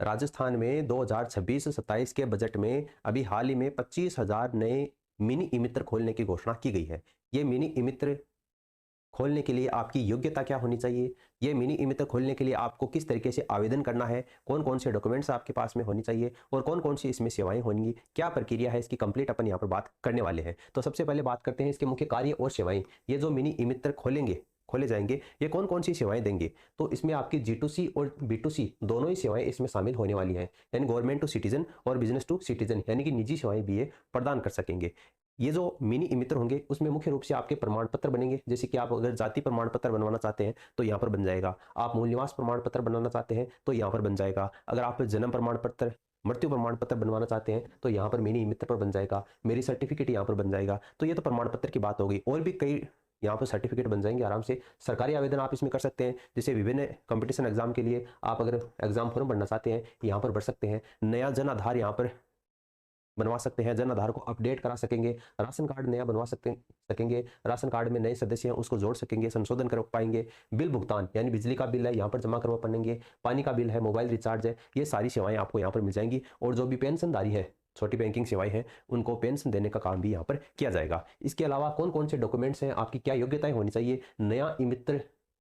राजस्थान में 2026-27 के बजट में अभी हाल ही में 25,000 नए मिनी ई-मित्र खोलने की घोषणा की गई है। ये मिनी ई-मित्र खोलने के लिए आपकी योग्यता क्या होनी चाहिए? ये मिनी ई-मित्र खोलने के लिए आपको किस तरीके से आवेदन करना है? कौन-कौन से डॉक्यूमेंट्स आपके पास में होनी चाहिए और कौन-कौन सी इसमें सेवाएँ होंगी? क्या प्रक्रिया है इसकी कंप्लीट अपन यहाँ पर बात करने वाले हैं। तो सबसे पहले बात करते हैं इसके मुख्य कार्य और सेवाएँ। ये जो मिनी ई-मित्र खोले जाएँगे, ये कौन-कौन सी सेवाएँ देंगे? तो इसमें आपकी जी2सी और बी2सी दोनों ही सेवाएँ इसमें शामिल होने वाली हैं। यानी गवर्नमेंट टू सिटीज़न और बिज़नेस टू सिटीज़न यानी कि निजी सेवाएँ भी ये प्रदान कर सकेंगे। ये जो मिनी ई-मित्र होंगे उसमें मुख्य रूप से आपके प्रमाण पत्र बनेंगे। जैसे कि आप अगर जाति प्रमाण पत्र बनवाना चाहते हैं तो यहाँ पर बन जाएगा। आप मूल निवास प्रमाण पत्र बनाना चाहते हैं तो यहाँ पर बन जाएगा। अगर आप जन्म प्रमाण पत्र, मृत्यु प्रमाण पत्र बनवाना चाहते हैं तो यहाँ पर मिनी ई-मित्र पर बन जाएगा। मेरी सर्टिफिकेट यहाँ पर बन जाएगा। तो ये तो प्रमाण पत्र की बात हो गई। और भी कई यहाँ पर सर्टिफिकेट बन जाएंगे आराम से। सरकारी आवेदन आप इसमें कर सकते हैं। जैसे विभिन्न कंपटीशन एग्जाम के लिए आप अगर एग्जाम फॉर्म भरना चाहते हैं यहाँ पर भर सकते हैं। नया जन आधार यहाँ पर बनवा सकते हैं। जन आधार को अपडेट करा सकेंगे। राशन कार्ड नया बनवा सकेंगे। राशन कार्ड में नए सदस्य हैं उसको जोड़ सकेंगे, संशोधन कर पाएंगे। बिल भुगतान यानी बिजली का बिल है यहाँ पर जमा करवा पाएंगे, पानी का बिल है, मोबाइल रिचार्ज है, ये सारी सेवाएं आपको यहाँ पर मिल जाएंगी। और जो भी पेंशनधारी है, छोटी बैंकिंग सेवाएं हैं, उनको पेंशन देने का काम भी यहाँ पर किया जाएगा। इसके अलावा कौन कौन से डॉक्यूमेंट्स हैं, आपकी क्या योग्यताएं होनी चाहिए, नया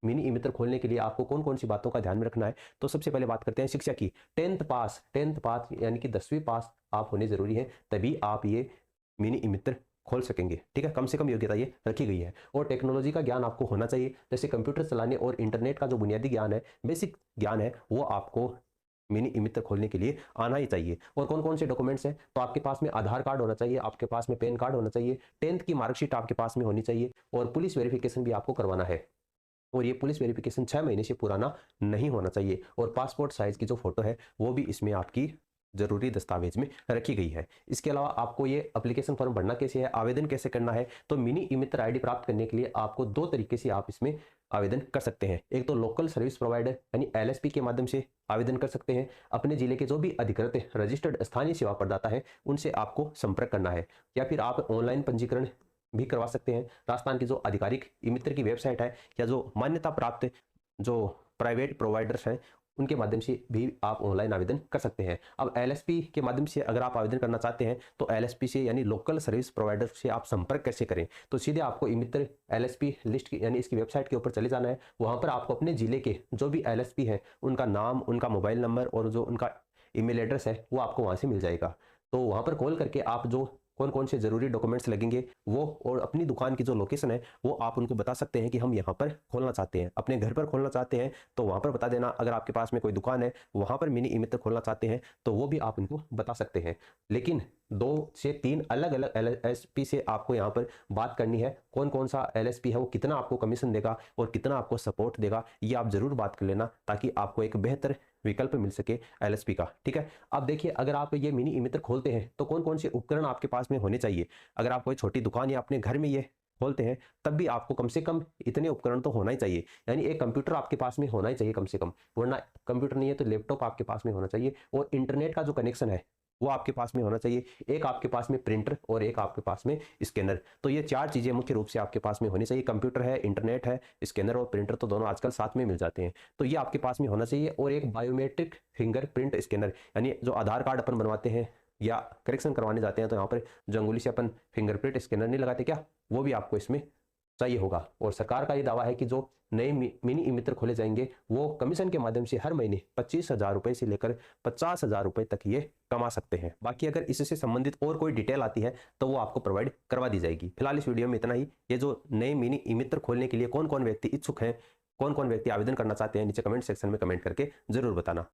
मिनी ई मित्र खोलने के लिए आपको कौन कौन सी बातों का ध्यान में रखना है। तो सबसे पहले बात करते हैं शिक्षा की। टेंथ पास यानी कि 10वीं पास आप होने जरूरी है, तभी आप ये मिनी ई मित्र खोल सकेंगे। ठीक है, कम से कम योग्यता ये रखी गई है। और टेक्नोलॉजी का ज्ञान आपको होना चाहिए। जैसे कंप्यूटर चलाने और इंटरनेट का जो बुनियादी ज्ञान है, बेसिक ज्ञान है, वो आपको मिनी ई मित्र खोलने के लिए आना ही चाहिए। और कौन कौन से डॉक्यूमेंट्स हैं, तो आपके पास में आधार कार्ड होना चाहिए, आपके पास में पैन कार्ड होना चाहिए, 10th की मार्कशीट आपके पास में होनी चाहिए, और पुलिस वेरिफिकेशन भी आपको करवाना है। और ये पुलिस वेरिफिकेशन 6 महीने से पुराना नहीं होना चाहिए। और पासपोर्ट साइज की जो फोटो है वो भी इसमें आपकी जरूरी दस्तावेज में रखी गई है। इसके अलावा आपको ये एप्लीकेशन फॉर्म भरना कैसे है, आवेदन कैसे करना है, तो मिनी ई मित्र आईडी प्राप्त करने के लिए आपको दो तरीके से आप इसमें आवेदन कर सकते हैं। एक तो लोकल सर्विस प्रोवाइडर यानी एलएसपी के माध्यम से आवेदन कर सकते हैं। अपने जिले के जो भी अधिकृत रजिस्टर्ड स्थानीय सेवा प्रदाता है उनसे आपको संपर्क करना है, या फिर आप ऑनलाइन पंजीकरण भी करवा सकते हैं। राजस्थान की जो आधिकारिक ई मित्र की वेबसाइट है या जो मान्यता प्राप्त जो प्राइवेट प्रोवाइडर्स हैं उनके माध्यम से भी आप ऑनलाइन आवेदन कर सकते हैं। अब एलएसपी के माध्यम से अगर आप आवेदन करना चाहते हैं तो एलएसपी से यानी लोकल सर्विस प्रोवाइडर से आप संपर्क कैसे करें, तो सीधे आपको ई मित्र एलएसपी लिस्ट की यानी इसकी वेबसाइट के ऊपर चले जाना है। वहां पर आपको अपने जिले के जो भी एलएसपी हैं उनका नाम, उनका मोबाइल नंबर और जो उनका ईमेल एड्रेस है वो आपको वहां से मिल जाएगा। तो वहां पर कॉल करके आप जो कौन कौन से जरूरी डॉक्यूमेंट्स लगेंगे वो और अपनी दुकान की जो लोकेशन है वो आप उनको बता सकते हैं कि हम यहाँ पर खोलना चाहते हैं। अपने घर पर खोलना चाहते हैं तो वहाँ पर बता देना। अगर आपके पास में कोई दुकान है वहाँ पर मिनी ई मित्र खोलना चाहते हैं तो वो भी आप उनको बता सकते हैं। लेकिन 2 से 3 अलग अलग एलएसपी से आपको यहाँ पर बात करनी है। कौन कौन सा एलएसपी है, वो कितना आपको कमीशन देगा और कितना आपको सपोर्ट देगा, ये आप जरूर बात कर लेना ताकि आपको एक बेहतर विकल्प मिल सके एलएसपी का। ठीक है, अब देखिए अगर आप ये मिनी ई मित्र खोलते हैं तो कौन कौन से उपकरण आपके पास में होने चाहिए। अगर आप कोई छोटी दुकान या अपने घर में ये खोलते हैं तब भी आपको कम से कम इतने उपकरण तो होना ही चाहिए। यानी एक कंप्यूटर आपके पास में होना ही चाहिए कम से कम, वरना कंप्यूटर नहीं है तो लैपटॉप आपके पास में होना चाहिए। और इंटरनेट का जो कनेक्शन है वो आपके पास में होना चाहिए। एक आपके पास में प्रिंटर और एक आपके पास में स्कैनर। तो ये 4 चीजें मुख्य रूप से आपके पास में होनी चाहिए। कंप्यूटर है, इंटरनेट है, स्कैनर और प्रिंटर तो दोनों आजकल साथ में मिल जाते हैं, तो ये आपके पास में होना चाहिए। और एक बायोमेट्रिक फिंगरप्रिंट स्कैनर यानी जो आधार कार्ड अपन बनवाते हैं या करेक्शन करवाने जाते हैं तो यहाँ पर जो अंगुली से अपन फिंगरप्रिंट स्कैनर नहीं लगाते क्या, वो भी आपको इसमें चाहिए होगा। और सरकार का ये दावा है कि जो नए मिनी ई मित्र खोले जाएंगे वो कमीशन के माध्यम से हर महीने 25,000 रुपए से लेकर 50,000 रुपए तक ये कमा सकते हैं। बाकी अगर इससे संबंधित और कोई डिटेल आती है तो वो आपको प्रोवाइड करवा दी जाएगी। फिलहाल इस वीडियो में इतना ही। ये जो नए मिनी ई मित्र खोलने के लिए कौन कौन व्यक्ति इच्छुक हैं, कौन कौन व्यक्ति आवेदन करना चाहते हैं, नीचे कमेंट सेक्शन में कमेंट करके जरूर बताना।